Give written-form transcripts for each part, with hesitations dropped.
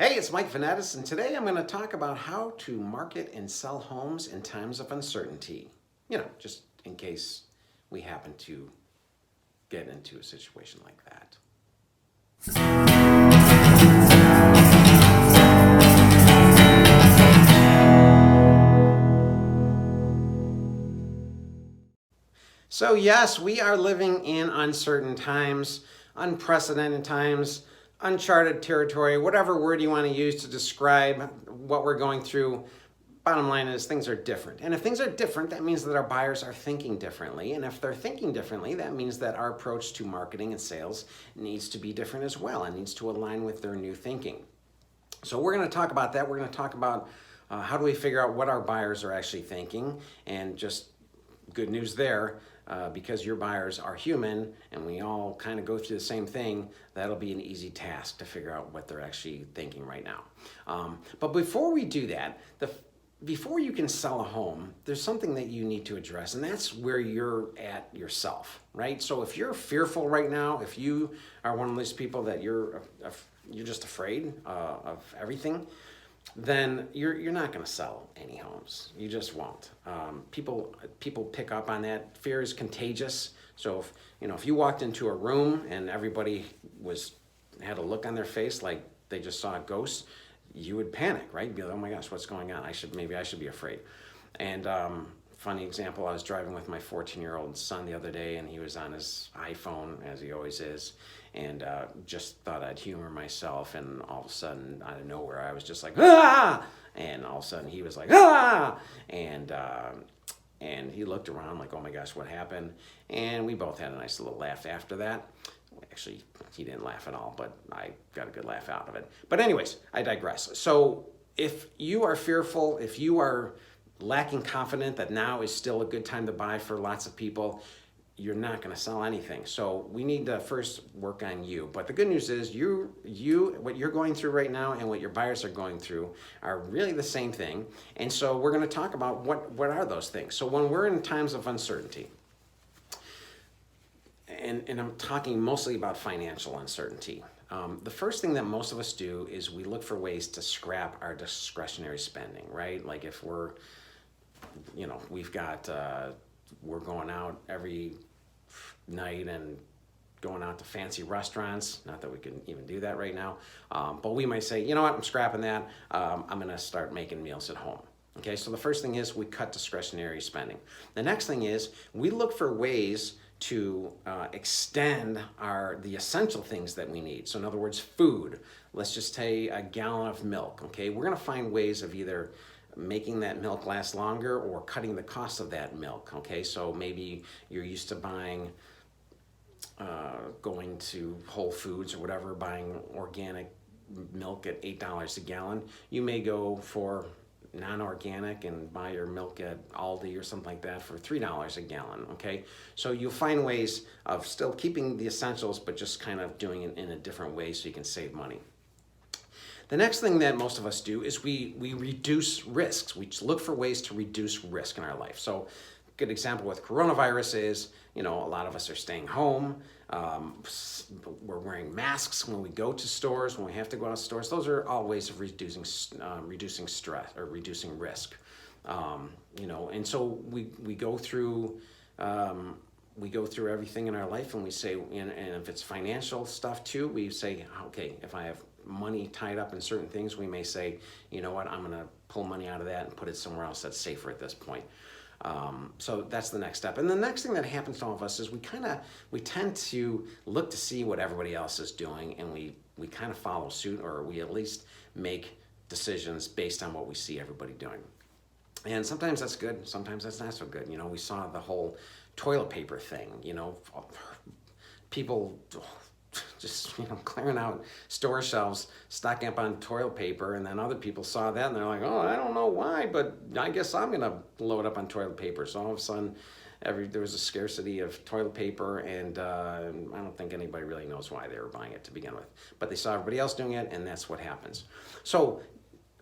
Hey, it's Mike Vanetis, and today I'm going to talk about how to market and sell homes in times of uncertainty. Just in case we happen to get into a situation like that. So, yes, we are living in uncertain times, unprecedented times, uncharted territory, whatever word you want to use to describe what we're going through. Bottom line is things are different. And if things are different, that means that our buyers are thinking differently. And if they're thinking differently, that means that our approach to marketing and sales needs to be different as well and needs to align with their new thinking. So we're going to talk about that. We're going to talk about how do we figure out what our buyers are actually thinking, and just good news there, because your buyers are human and we all kind of go through the same thing, that'll be an easy task to figure out what they're actually thinking right now. But before we do that, before you can sell a home, there's something that you need to address, and that's where you're at yourself, right? So if you're fearful right now, if you are one of those people that you're just afraid of everything, then you're not going to sell any homes. You just won't. People pick up on that. Fear is contagious. So if you walked into a room and everybody had a look on their face like they just saw a ghost, you would panic, right? You'd be like, oh my gosh, what's going on? Maybe I should be afraid. And funny example, I was driving with my 14-year-old son the other day, and he was on his iPhone, as he always is, and just thought I'd humor myself, and all of a sudden, out of nowhere, I was just like, ah! And all of a sudden, he was like, ah! And he looked around like, oh my gosh, what happened? And we both had a nice little laugh after that. Actually, he didn't laugh at all, but I got a good laugh out of it. But anyways, I digress. So if you are fearful, if you are lacking confidence that now is still a good time to buy for lots of people, you're not going to sell anything. So we need to first work on you. But the good news is what you're going through right now and what your buyers are going through are really the same thing. And so we're going to talk about what are those things. So when we're in times of uncertainty, and I'm talking mostly about financial uncertainty, the first thing that most of us do is we look for ways to scrap our discretionary spending, right? Like if we're going out every night and going out to fancy restaurants. Not that we can even do that right now, but we might say, you know what, I'm scrapping that. I'm going to start making meals at home. Okay, so the first thing is we cut discretionary spending. The next thing is we look for ways to extend the essential things that we need. So in other words, food. Let's just take a gallon of milk. Okay, we're going to find ways of either making that milk last longer or cutting the cost of that milk. Okay, so maybe you're used to going to Whole Foods or whatever, buying organic milk at $8 a gallon. You may go for non-organic and buy your milk at Aldi or something like that for $3 a gallon. Okay, so you'll find ways of still keeping the essentials, but just kind of doing it in a different way so you can save money. The next thing that most of us do is we reduce risks. We just look for ways to reduce risk in our life. So a good example with coronavirus is, a lot of us are staying home. We're wearing masks when we go to stores, when we have to go out to stores. Those are all ways of reducing stress or reducing risk. And so we go through everything in our life, and we say, and if it's financial stuff too, we say, okay, if I have money tied up in certain things, we may say, you know what, I'm going to pull money out of that and put it somewhere else that's safer at this point. So that's the next step. And the next thing that happens to all of us is we tend to look to see what everybody else is doing, and we kind of follow suit, or we at least make decisions based on what we see everybody doing. And sometimes that's good, sometimes that's not so good. We saw the whole toilet paper thing, people just clearing out store shelves, stocking up on toilet paper, and then other people saw that and they're like, oh, I don't know why, but I guess I'm gonna load up on toilet paper. So all of a sudden there was a scarcity of toilet paper, and I don't think anybody really knows why they were buying it to begin with, but they saw everybody else doing it, and that's what happens. So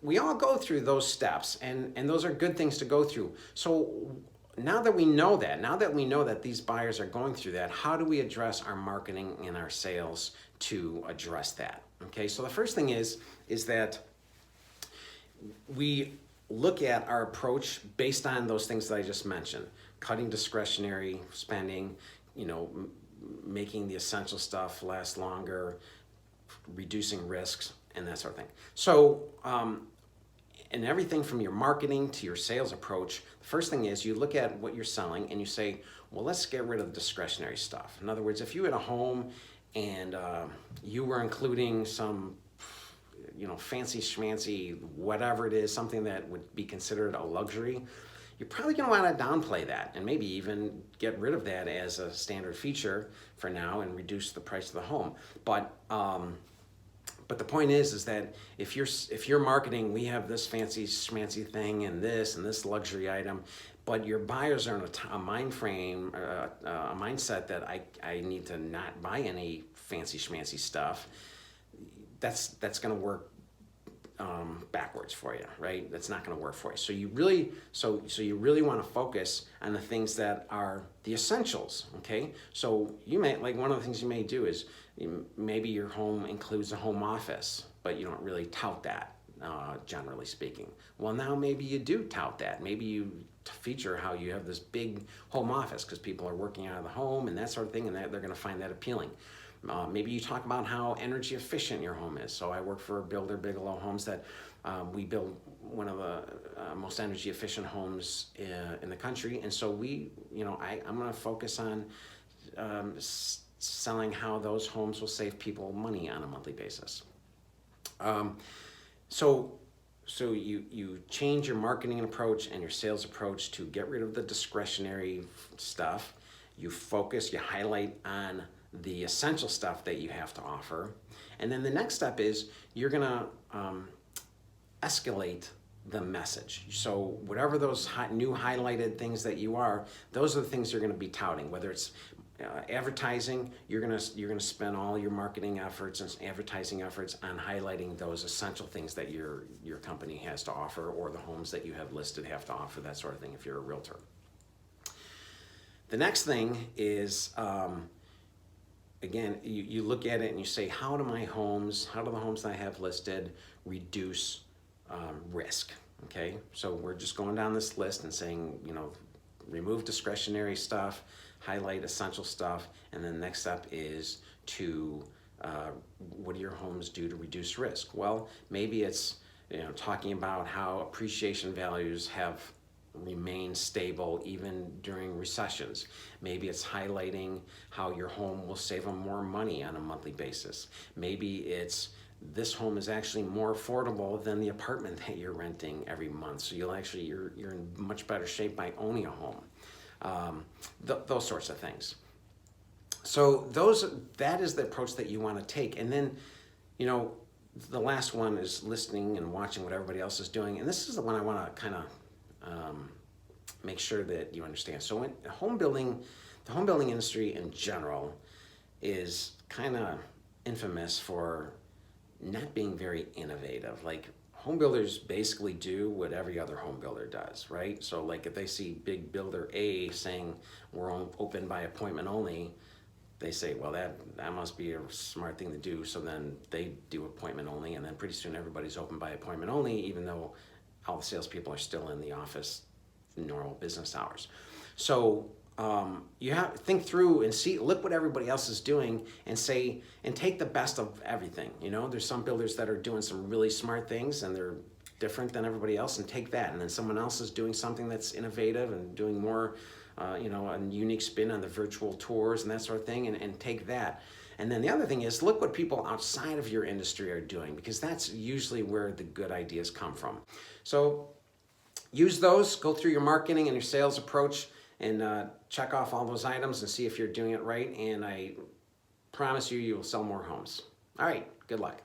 we all go through those steps, and those are good things to go through. So now that we know that these buyers are going through that, how do we address our marketing and our sales to address that? Okay, so the first thing is that we look at our approach based on those things that I just mentioned: cutting discretionary spending, making the essential stuff last longer, reducing risks, and that sort of thing. So, and everything from your marketing to your sales approach, the first thing is you look at what you're selling and you say, well, let's get rid of the discretionary stuff. In other words, if you had a home and you were including some fancy schmancy, whatever it is, something that would be considered a luxury, you're probably going to want to downplay that and maybe even get rid of that as a standard feature for now and reduce the price of the home. But the point is that if you're marketing, we have this fancy schmancy thing and this luxury item, but your buyers are in a mind frame, a mindset that I need to not buy any fancy schmancy stuff, that's going to work backwards for you, right? That's not going to work for you. So you really want to focus on the things that are the essentials. Okay, so you may, like, one of the things you may do is maybe your home includes a home office, but you don't really tout that, generally speaking. Well, now maybe you do tout that. Maybe you feature how you have this big home office because people are working out of the home and that sort of thing, and they're going to find that appealing. Maybe you talk about how energy efficient your home is. So I work for a builder, Bigelow Homes, that we build one of the most energy efficient homes in the country. And so I'm going to focus on selling how those homes will save people money on a monthly basis. So you change your marketing approach and your sales approach to get rid of the discretionary stuff. You focus, you highlight on the essential stuff that you have to offer. And then the next step is you're gonna escalate the message. So whatever those new highlighted things that you are, those are the things you're gonna be touting. Whether it's advertising, you're gonna spend all your marketing efforts and advertising efforts on highlighting those essential things that your company has to offer, or the homes that you have listed have to offer, that sort of thing, if you're a realtor. The next thing is, again, you look at it and you say, how do the homes that I have listed reduce risk? Okay, so we're just going down this list and saying, remove discretionary stuff, highlight essential stuff, and then the next step is to what do your homes do to reduce risk? Well, maybe it's talking about how appreciation values have remained stable even during recessions. Maybe it's highlighting how your home will save them more money on a monthly basis. Maybe it's this home is actually more affordable than the apartment that you're renting every month, so you're in much better shape by owning a home. Those sorts of things. So that is the approach that you want to take. And then, the last one is listening and watching what everybody else is doing. And this is the one I want to kind of make sure that you understand. So the home building industry in general is kind of infamous for not being very innovative. Like, home builders basically do what every other home builder does, right? So like, if they see big builder A saying we're open by appointment only, they say, well, that must be a smart thing to do. So then they do appointment only, and then pretty soon everybody's open by appointment only, even though all the salespeople are still in the office normal business hours. So you have to think through and look what everybody else is doing and take the best of everything. There's some builders that are doing some really smart things and they're different than everybody else, and take that. And then someone else is doing something that's innovative and doing more, a unique spin on the virtual tours and that sort of thing, and take that. And then the other thing is, look what people outside of your industry are doing, because that's usually where the good ideas come from. So use those, go through your marketing and your sales approach, and check off all those items and see if you're doing it right. And I promise you will sell more homes. All right, good luck.